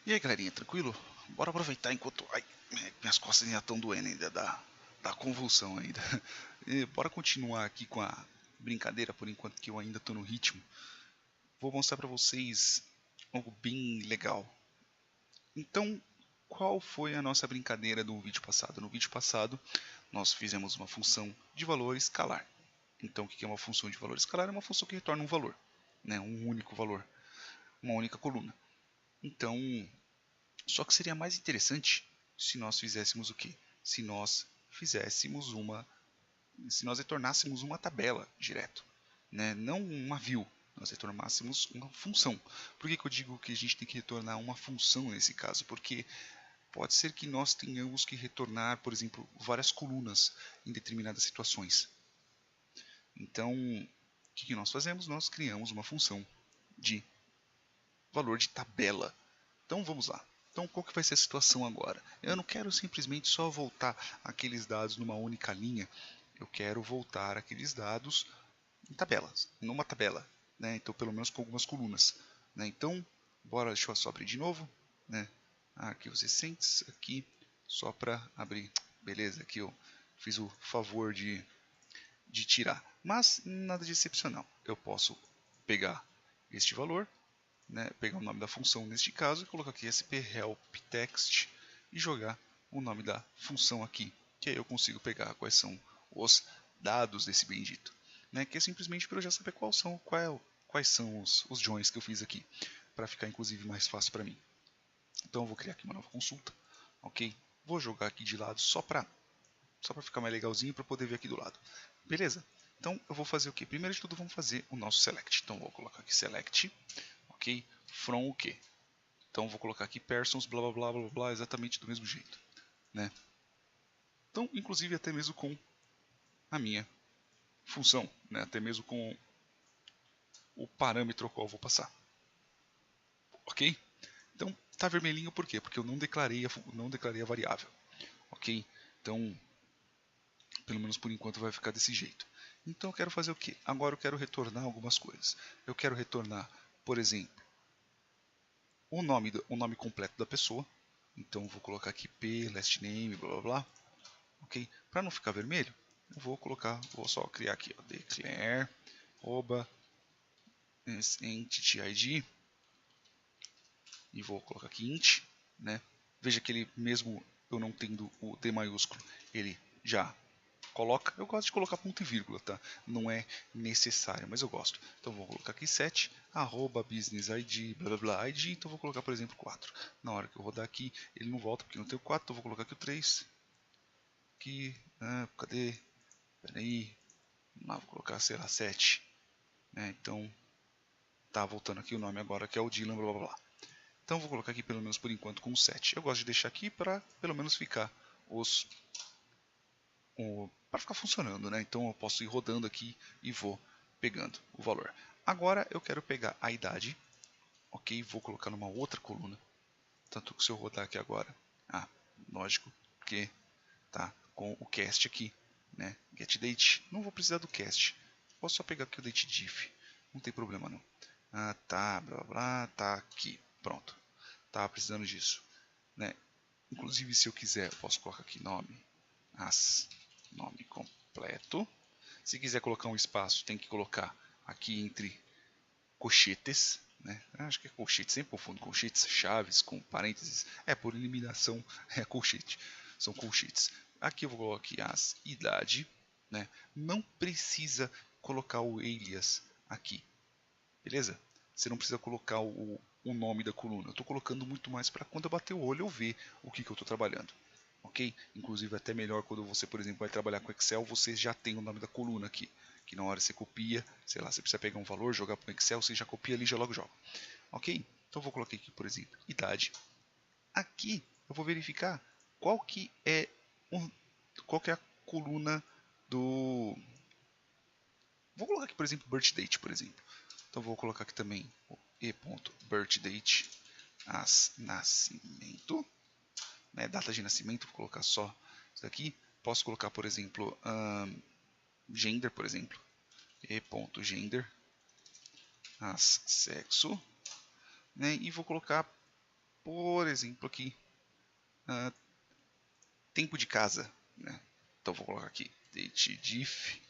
E aí, galerinha, tranquilo? Bora aproveitar enquanto... Ai, minhas costas ainda estão doendo ainda da convulsão ainda. E bora continuar aqui com a brincadeira por enquanto que eu ainda estou no ritmo. Vou mostrar para vocês algo bem legal. Então, qual foi a nossa brincadeira do vídeo passado? No vídeo passado, nós fizemos uma função de valor escalar. Então, o que é uma função de valor escalar? É uma função que retorna um valor, né? Um único valor, uma única coluna. Então, só que seria mais interessante se nós fizéssemos o quê? Se nós fizéssemos uma, se nós retornássemos uma tabela direto, né? Não uma view, nós retornássemos uma função. Por que eu digo que a gente tem que retornar uma função nesse caso? Porque pode ser que nós tenhamos que retornar, por exemplo, várias colunas em determinadas situações. Então, o que nós fazemos? Nós criamos uma função de valor de tabela. Então vamos lá. Então qual que vai ser a situação agora? Eu não quero simplesmente só voltar aqueles dados numa única linha. Eu quero voltar aqueles dados em tabelas, numa tabela, né? Então pelo menos com algumas colunas, né? Então bora, deixa eu só abrir de novo, né? Aqui você sente aqui só para abrir, beleza? Aqui eu fiz o favor de tirar, mas nada de excepcional. Eu posso pegar este valor, né, pegar o nome da função neste caso e colocar aqui sp-help-text e jogar o nome da função aqui, que aí eu consigo pegar quais são os dados desse bendito, né, que é simplesmente para eu já saber quais são os joins que eu fiz aqui, para ficar inclusive mais fácil para mim. Então eu vou criar aqui uma nova consulta, ok? Vou jogar aqui de lado só para ficar mais legalzinho para poder ver aqui do lado, beleza? Então eu vou fazer o que? Primeiro de tudo vamos fazer o nosso select. Então vou colocar aqui select, ok? From o que? Então vou colocar aqui persons, blá blá blá blá blá, exatamente do mesmo jeito, né? Então, inclusive até mesmo com a minha função, né? Até mesmo com o parâmetro ao qual eu vou passar, ok? Então tá vermelhinho por quê? Porque eu não declarei a variável, ok? Então, pelo menos por enquanto vai ficar desse jeito. Então eu quero fazer o que? Agora eu quero retornar algumas coisas. Eu quero retornar, por exemplo, o nome completo da pessoa. Então vou colocar aqui P, last name, blá blá blá. Ok? Para não ficar vermelho, eu vou só criar aqui, ó, declare, entity ID, e vou colocar aqui int, né? Veja que ele, mesmo eu não tendo o D maiúsculo, ele já coloca. Eu gosto de colocar ponto e vírgula, tá? Não é necessário, mas eu gosto. Então vou colocar aqui set, business ID, blá blá blá, ID, então vou colocar, por exemplo, 4. Na hora que eu rodar aqui, ele não volta porque não tem o 4, então vou colocar aqui o 3. Aqui, cadê? Pera aí, vou colocar, sei lá, 7. Né? Então, tá voltando aqui o nome agora, que é o Dylan, blá blá blá. Então vou colocar aqui pelo menos por enquanto com 7. Eu gosto de deixar aqui para pelo menos ficar para ficar funcionando, né? Então eu posso ir rodando aqui e vou pegando o valor. Agora eu quero pegar a idade, ok? Vou colocar numa outra coluna. Tanto que se eu rodar aqui agora, lógico que tá com o cast aqui, né? Get date. Não vou precisar do cast. Posso só pegar aqui o date diff. Não tem problema não. Tá, blá blá blá, tá aqui. Pronto. Tava precisando disso, né? Inclusive se eu quiser, eu posso colocar aqui nome, nome completo. Se quiser colocar um espaço, tem que colocar aqui entre colchetes, né? Acho que é colchete, sempre confundo colchetes, chaves com parênteses. Por eliminação é colchete, são colchetes. Aqui eu vou colocar aqui as idade, né? Não precisa colocar o alias aqui, beleza? Você não precisa colocar o nome da coluna. Eu estou colocando muito mais para quando eu bater o olho eu ver o que eu estou trabalhando. Ok? Inclusive até melhor quando você, por exemplo, vai trabalhar com Excel, você já tem o nome da coluna aqui. Que na hora você copia, sei lá, você precisa pegar um valor, jogar para o Excel, você já copia ali e já logo joga. Ok? Então eu vou colocar aqui, por exemplo, idade. Aqui eu vou verificar qual que é, qual que é a coluna do... Vou colocar aqui, por exemplo, birthdate, por exemplo. Então vou colocar aqui também o e.birthdate, as nascimento, né, data de nascimento, vou colocar só isso daqui. Posso colocar, por exemplo, gender, por exemplo, e.gender, as sexo, né, e vou colocar por exemplo, aqui, tempo de casa, né? Então vou colocar aqui date diff.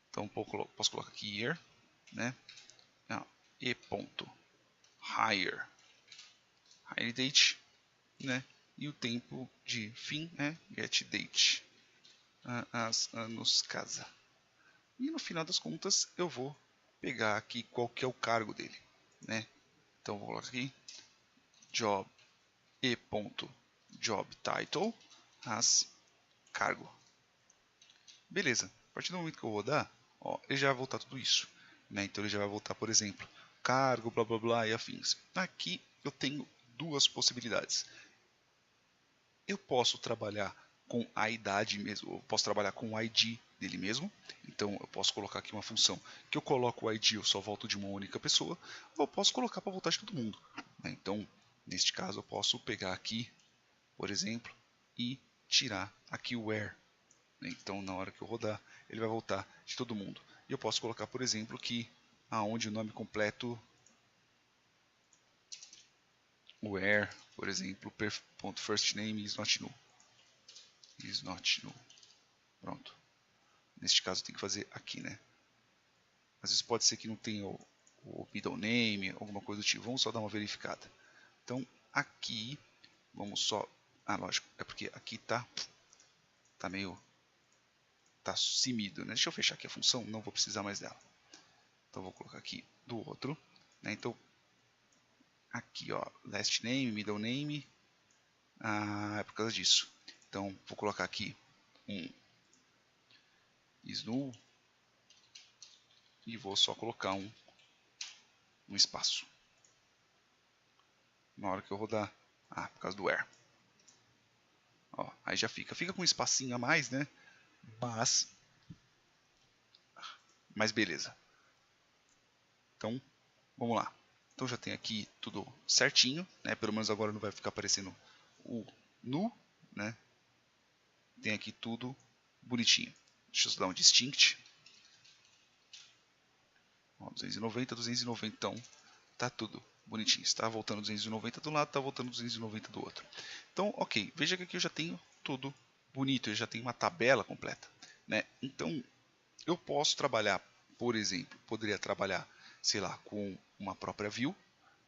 Então posso colocar aqui year, né? E ponto hire date, né? E o tempo de fim é get date, as anos casa. E no final das contas eu vou pegar aqui qual que é o cargo dele, né? Então vou colocar aqui job e ponto job title as cargo. Beleza. A partir do momento que eu rodar, ó, ele já vai voltar tudo isso, né? Então ele já vai voltar, por exemplo, cargo, blá blá blá e afins. Aqui eu tenho duas possibilidades. Eu posso trabalhar com a idade mesmo, eu posso trabalhar com o ID dele mesmo. Então eu posso colocar aqui uma função que eu coloco o ID, eu só volto de uma única pessoa, ou eu posso colocar para voltar de todo mundo, né? Então, neste caso eu posso pegar aqui, por exemplo, e tirar aqui o where. Então na hora que eu rodar, ele vai voltar de todo mundo. E eu posso colocar, por exemplo, que aonde o nome completo where, por exemplo, .firstname is not null. Is not null. Pronto. Neste caso tem que fazer aqui, né? Às vezes pode ser que não tenha o middle name, alguma coisa do tipo. Vamos só dar uma verificada. Então aqui, vamos só... lógico, é porque aqui tá meio... tá sumido, né? Deixa eu fechar aqui a função, não vou precisar mais dela. Então vou colocar aqui do outro, né? Então aqui, ó, last name, middle name, é por causa disso. Então vou colocar aqui um is null e vou só colocar um espaço. Na hora que eu rodar, por causa do where. Ó, aí já fica com um espacinho a mais, né? Mas beleza. Então, vamos lá. Então já tem aqui tudo certinho, né? Pelo menos agora não vai ficar aparecendo o nu, né? Tem aqui tudo bonitinho. Deixa eu dar um distinct. Ó, 290, 290, então tá tudo bonitinho. Está voltando 290 de um lado, está voltando 290 do outro. Então, ok. Veja que aqui eu já tenho tudo bonito, eu já tenho uma tabela completa, né? Então, eu posso trabalhar, por exemplo, poderia trabalhar, sei lá, com uma própria view,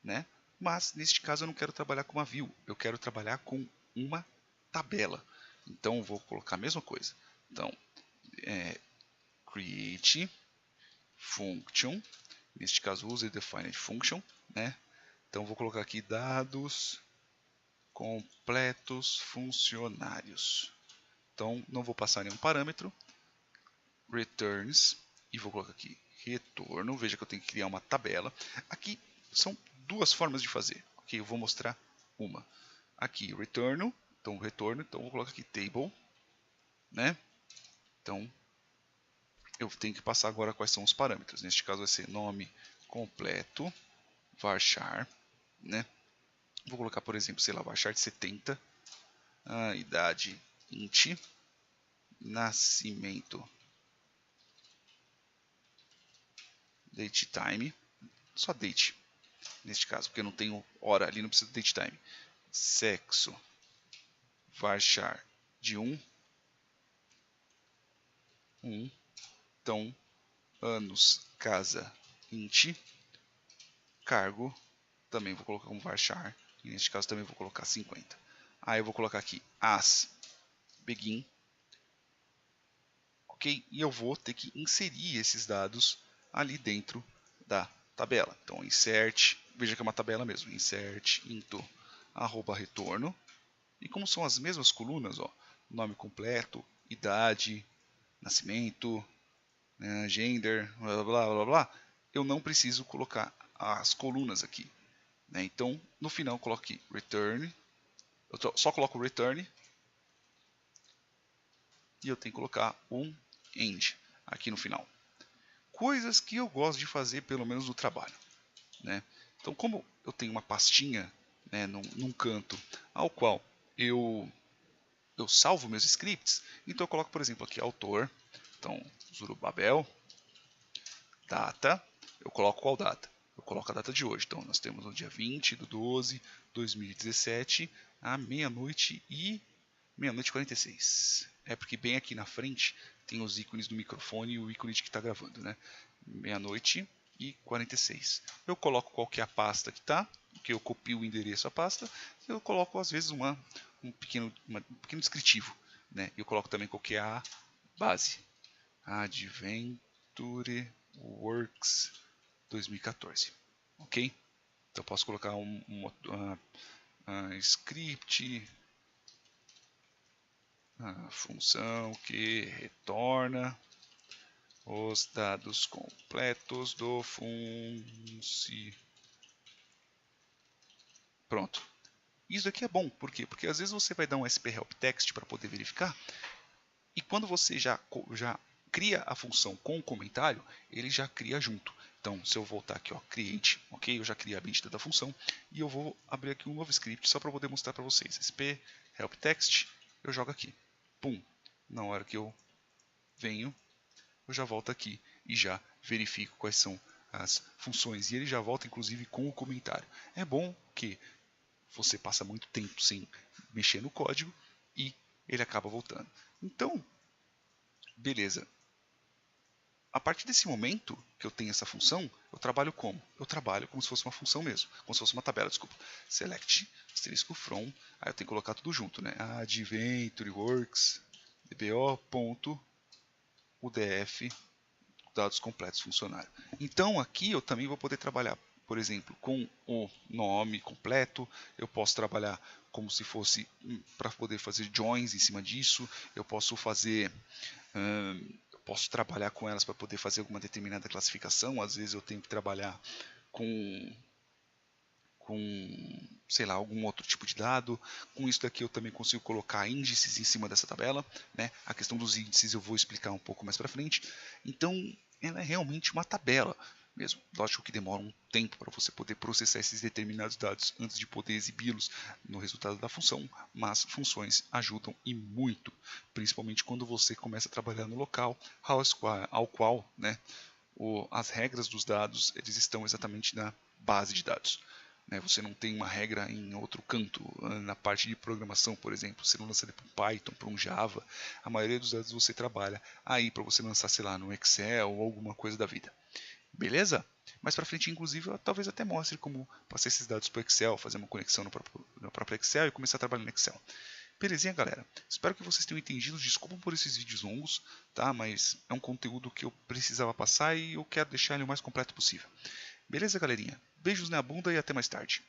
né? Mas neste caso eu não quero trabalhar com uma view, eu quero trabalhar com uma tabela. Então vou colocar a mesma coisa. Então, create function, neste caso use defined function, né? Então vou colocar aqui dados completos funcionários. Então não vou passar nenhum parâmetro, returns, e vou colocar aqui retorno. Veja que eu tenho que criar uma tabela. Aqui são duas formas de fazer. Ok, eu vou mostrar uma. Aqui retorno, então retorno, então vou colocar aqui table, né? Então eu tenho que passar agora quais são os parâmetros. Neste caso vai ser nome completo, varchar, né? Vou colocar, por exemplo, sei lá, varchar de 70, idade int, nascimento date time, só date neste caso, porque eu não tenho hora ali, não precisa de date time. Sexo varchar de 1, então anos casa int, cargo também vou colocar como varchar, e neste caso também vou colocar 50. Aí eu vou colocar aqui as begin, ok? E eu vou ter que inserir esses dados ali dentro da tabela. Então insert, veja que é uma tabela mesmo, insert into arroba retorno, e como são as mesmas colunas, ó, nome completo, idade, nascimento, gender, blá blá blá blá, eu não preciso colocar as colunas aqui, né? Então no final eu coloco aqui return, eu só coloco return e eu tenho que colocar um end aqui no final. Coisas que eu gosto de fazer pelo menos no trabalho, né? Então como eu tenho uma pastinha, né, num canto ao qual eu salvo meus scripts, então eu coloco, por exemplo, aqui autor, então Zorobabel, data, eu coloco qual data? Eu coloco a data de hoje, então nós temos no dia 20 do 12 2017 à meia-noite e 46. É porque bem aqui na frente tem os ícones do microfone e o ícone de que está gravando, né? Meia-noite e 46. Eu coloco qual que é a pasta que está, que eu copio o endereço da pasta, e eu coloco às vezes um pequeno descritivo, né? Eu coloco também qual que é a base, Adventure Works 2014, ok? Então eu posso colocar script, a função que retorna os dados completos do funci. Pronto. Isso aqui é bom, por quê? Porque às vezes você vai dar um SP-help text para poder verificar, e quando você já cria a função com o comentário, ele já cria junto. Então, se eu voltar aqui, ó, create, ok? Eu já criei a bendita da função, e eu vou abrir aqui um novo script só para poder mostrar para vocês. SP-help text, eu jogo aqui. Pum. Na hora que eu venho, eu já volto aqui e já verifico quais são as funções. E ele já volta, inclusive, com o comentário. É bom que você passa muito tempo sem mexer no código e ele acaba voltando. Então, beleza. A partir desse momento que eu tenho essa função, eu trabalho como? Eu trabalho como se fosse uma função mesmo, como se fosse uma tabela, desculpa. Select, asterisco from, aí eu tenho que colocar tudo junto, né? Adventure Works, dbo.udf, dados completos funcionário. Então aqui eu também vou poder trabalhar, por exemplo, com o nome completo, eu posso trabalhar como se fosse para poder fazer joins em cima disso, eu posso fazer... posso trabalhar com elas para poder fazer alguma determinada classificação. Às vezes eu tenho que trabalhar com sei lá, algum outro tipo de dado. Com isso daqui eu também consigo colocar índices em cima dessa tabela, né? A questão dos índices eu vou explicar um pouco mais para frente. Então, ela é realmente uma tabela mesmo. Lógico que demora um tempo para você poder processar esses determinados dados antes de poder exibi-los no resultado da função, mas funções ajudam e muito, principalmente quando você começa a trabalhar no local ao qual, né, as regras dos dados eles estão exatamente na base de dados. Você não tem uma regra em outro canto, na parte de programação, por exemplo, você não lança para um Python, para um Java, a maioria dos dados você trabalha aí para você lançar, sei lá, no Excel ou alguma coisa da vida. Beleza? Mais para frente, inclusive, eu talvez até mostre como passar esses dados para o Excel, fazer uma conexão no próprio Excel e começar a trabalhar no Excel. Belezinha, galera? Espero que vocês tenham entendido. Desculpa por esses vídeos longos, tá? Mas é um conteúdo que eu precisava passar e eu quero deixar ele o mais completo possível. Beleza, galerinha? Beijos na bunda e até mais tarde.